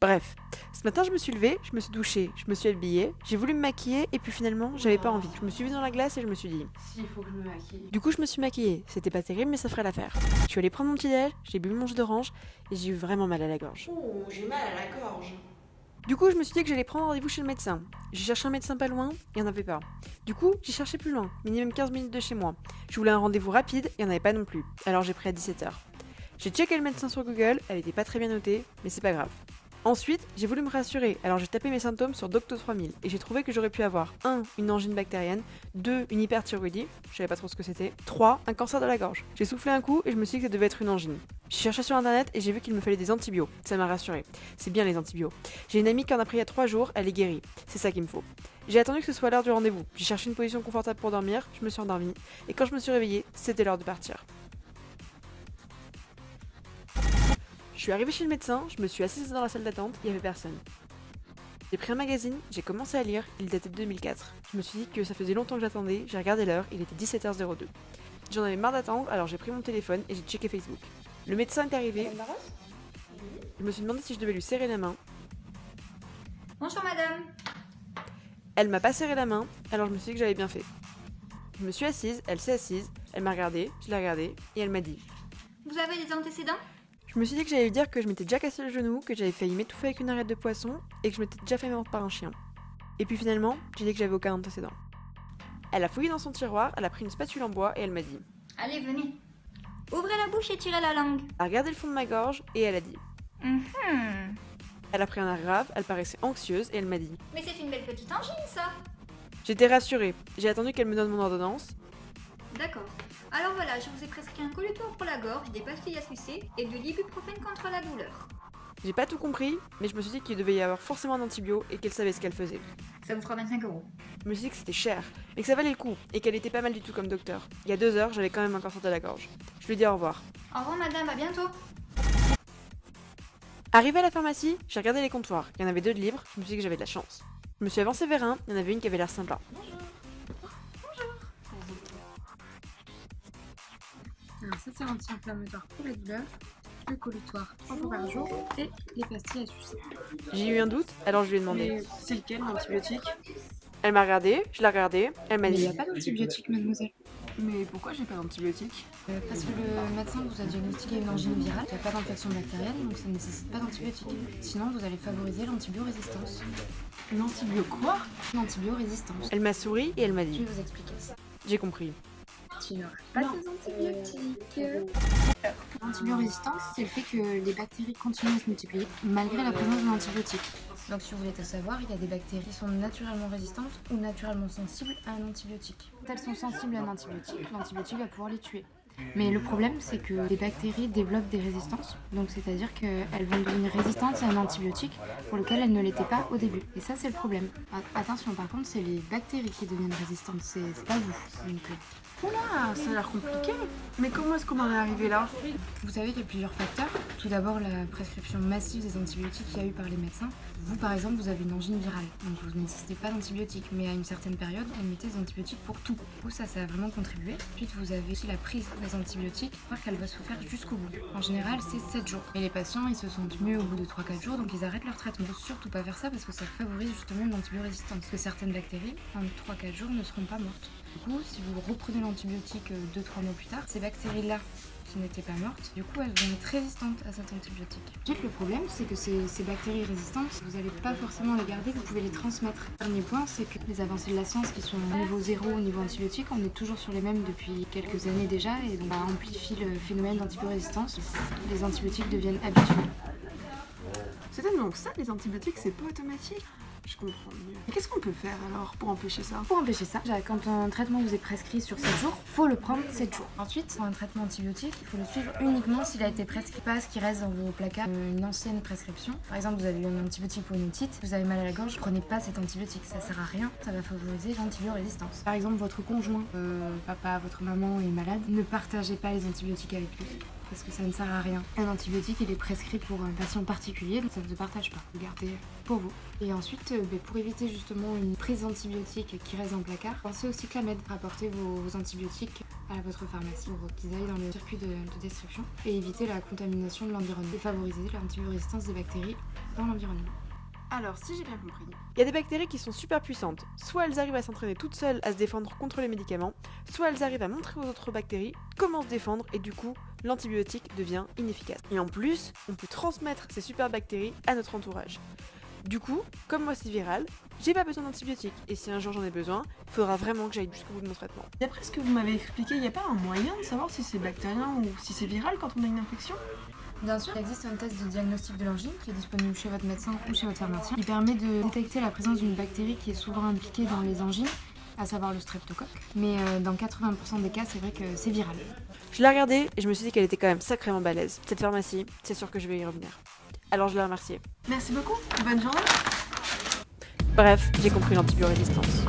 Bref, ce matin je me suis levée, je me suis douchée, je me suis habillée, j'ai voulu me maquiller et puis finalement j'avais pas envie. Je me suis vue dans la glace et je me suis dit Si, il faut que je me maquille. Du coup je me suis maquillée, c'était pas terrible mais ça ferait l'affaire. Je suis allée prendre mon petit déj, j'ai bu mon jus d'orange et j'ai eu vraiment mal à la gorge. Oh, j'ai mal à la gorge. Du coup je me suis dit que j'allais prendre rendez-vous chez le médecin. J'ai cherché un médecin pas loin, il n'y en avait pas. Du coup j'ai cherché plus loin, minimum 15 minutes de chez moi. Je voulais un rendez-vous rapide, il n'y en avait pas non plus. Alors j'ai pris à 17h. J'ai checké le médecin sur Google, elle était pas très bien notée, mais c'est pas grave. Ensuite, j'ai voulu me rassurer, alors j'ai tapé mes symptômes sur Docto 3000 et j'ai trouvé que j'aurais pu avoir 1. Une angine bactérienne, 2. Une hyperthyroïdie, je savais pas trop ce que c'était, 3. Un cancer de la gorge. J'ai soufflé un coup et je me suis dit que ça devait être une angine. J'ai cherché sur internet et j'ai vu qu'il me fallait des antibiotiques, ça m'a rassuré. C'est bien les antibiotiques. J'ai une amie qui en a pris il y a 3 jours, elle est guérie. C'est ça qu'il me faut. J'ai attendu que ce soit l'heure du rendez-vous. J'ai cherché une position confortable pour dormir, je me suis endormie et quand je me suis réveillée, c'était l'heure de partir. Je suis arrivée chez le médecin, je me suis assise dans la salle d'attente, il n'y avait personne. J'ai pris un magazine, j'ai commencé à lire, il datait de 2004. Je me suis dit que ça faisait longtemps que j'attendais, j'ai regardé l'heure, il était 17h02. J'en avais marre d'attendre, alors j'ai pris mon téléphone et j'ai checké Facebook. Le médecin est arrivé, je me suis demandé si je devais lui serrer la main. Bonjour madame. Elle m'a pas serré la main, alors je me suis dit que j'avais bien fait. Je me suis assise, elle s'est assise, elle m'a regardée, je l'ai regardée, et elle m'a dit Vous avez des antécédents? Je me suis dit que j'allais lui dire que je m'étais déjà cassé le genou, que j'avais failli m'étouffer avec une arête de poisson et que je m'étais déjà fait mordre par un chien. Et puis finalement, j'ai dit que j'avais aucun antécédent. Elle a fouillé dans son tiroir, elle a pris une spatule en bois et elle m'a dit Allez, venez. Ouvrez la bouche et tirez la langue. Elle a regardé le fond de ma gorge et elle a dit Elle a pris un air grave, elle paraissait anxieuse et elle m'a dit Mais c'est une belle petite angine, ça. J'étais rassurée, j'ai attendu qu'elle me donne mon ordonnance. D'accord. Alors voilà, je vous ai prescrit un colutoire pour la gorge, des pastilles à sucer et de l'ibuprofène contre la douleur. J'ai pas tout compris, mais je me suis dit qu'il devait y avoir forcément un antibio et qu'elle savait ce qu'elle faisait. Ça vous fera 25 €. Je me suis dit que c'était cher, mais que ça valait le coup et qu'elle était pas mal du tout comme docteur. Il y a 2 heures, j'avais quand même un cancer de la gorge. Je lui ai dit au revoir. Au revoir madame, à bientôt. Arrivée à la pharmacie, j'ai regardé les comptoirs. Il y en avait 2 de libres, je me suis dit que j'avais de la chance. Je me suis avancée vers un, il y en avait une qui avait l'air sympa. Alors ça c'est l'anti-inflammatoire pour la douleur, le colutoire 3 fois par jour et les pastilles à sucer. J'ai eu un doute, alors je lui ai demandé. Mais c'est lequel l'antibiotique? Elle m'a regardé, je l'ai regardée, elle m'a Mais il dit n'y a pas d'antibiotique mademoiselle. Mais pourquoi j'ai pas d'antibiotiques? Parce que le médecin vous a diagnostiqué une angine virale, il n'y a pas d'infection bactérienne donc ça ne nécessite pas d'antibiotique. Sinon vous allez favoriser l'antibiorésistance. L'antibio quoi? L'antibiorésistance. Elle m'a souri et elle m'a Je dit. vais vous expliquer ça. J'ai compris. Tu n'auras pas des antibiotiques. L'antibiorésistance, c'est le fait que les bactéries continuent à se multiplier malgré la présence de l'antibiotique. Donc si vous voulez tout savoir, il y a des bactéries qui sont naturellement résistantes ou naturellement sensibles à un antibiotique. Quand elles sont sensibles à un antibiotique, l'antibiotique va pouvoir les tuer. Mais le problème, c'est que les bactéries développent des résistances, donc c'est-à-dire qu'elles vont devenir résistantes à un antibiotique pour lequel elles ne l'étaient pas au début. Et ça, c'est le problème. Attention, par contre, c'est les bactéries qui deviennent résistantes, c'est pas vous. Donc, Oula, ça a l'air compliqué. Mais comment est-ce qu'on en est arrivé là? vous savez qu'il y a plusieurs facteurs. Tout d'abord, la prescription massive des antibiotiques qu'il y a eu par les médecins. Vous, par exemple, vous avez une angine virale, donc vous ne nécessitez pas d'antibiotiques. Mais à une certaine période, on mettait des antibiotiques pour tout. Du coup, ça a vraiment contribué. Ensuite, vous avez aussi la prise des antibiotiques, voir qu'elle va se faire jusqu'au bout. En général, c'est 7 jours. Et les patients, ils se sentent mieux au bout de 3-4 jours, donc ils arrêtent leur traitement. Il faut surtout pas faire ça parce que ça favorise justement l'antibiorésistance. Parce que certaines bactéries, en 3-4 jours, ne seront pas mortes. Du coup, si vous reprenez l'antibiotique 2-3 mois plus tard, ces bactéries-là qui n'étaient pas mortes, du coup, elles vont être résistantes à cet antibiotique. Ensuite, le problème, c'est que ces bactéries résistantes, vous n'allez pas forcément les garder, vous pouvez les transmettre. Dernier point, c'est que les avancées de la science qui sont au niveau 0, au niveau antibiotique, on est toujours sur les mêmes depuis quelques années déjà, et donc ça amplifie le phénomène d'antibiorésistance. Les antibiotiques deviennent habituels. C'était donc ça, les antibiotiques, c'est pas automatique? Je comprends mieux. Mais qu'est-ce qu'on peut faire alors pour empêcher ça? Pour empêcher ça, quand un traitement vous est prescrit sur 7 jours, faut le prendre 7 jours. Ensuite, pour un traitement antibiotique, il faut le suivre uniquement s'il a été prescrit, pas ce qui reste dans vos placards, une ancienne prescription. Par exemple, vous avez eu un antibiotique pour une otite, vous avez mal à la gorge, prenez pas cet antibiotique, ça sert à rien, ça va favoriser l'antibiorésistance. Par exemple, votre conjoint, papa, votre maman est malade, ne partagez pas les antibiotiques avec lui. Parce que ça ne sert à rien. Un antibiotique, il est prescrit pour un patient particulier, donc ça ne se partage pas. Vous gardez pour vous. Et ensuite, pour éviter justement une prise d'antibiotiques qui reste dans le placard, pensez au cyclamède. Rapportez vos antibiotiques à votre pharmacie pour qu'ils aillent dans le circuit de destruction et éviter la contamination de l'environnement et favoriser l'antibiorésistance des bactéries dans l'environnement. Alors, si j'ai bien compris, Il y a des bactéries qui sont super puissantes. Soit elles arrivent à s'entraîner toutes seules à se défendre contre les médicaments, soit elles arrivent à montrer aux autres bactéries comment se défendre et du coup, l'antibiotique devient inefficace. Et en plus, on peut transmettre ces super bactéries à notre entourage. Du coup, comme moi c'est viral, j'ai pas besoin d'antibiotiques. Et si un jour j'en ai besoin, il faudra vraiment que j'aille jusqu'au bout de mon traitement. d'après ce que vous m'avez expliqué, il n'y a pas un moyen de savoir si c'est bactérien ou si c'est viral quand on a une infection? Bien sûr, il existe un test de diagnostic de l'angine qui est disponible chez votre médecin ou chez votre pharmacien. Il permet de détecter la présence d'une bactérie qui est souvent impliquée dans les angines, à savoir le streptocoque. Mais dans 80% des cas, c'est vrai que c'est viral. Je l'ai regardée et je me suis dit qu'elle était quand même sacrément balèze. Cette pharmacie, c'est sûr que je vais y revenir. Alors je l'ai remerciée. Merci beaucoup, bonne journée. Bref, j'ai compris l'antibiorésistance.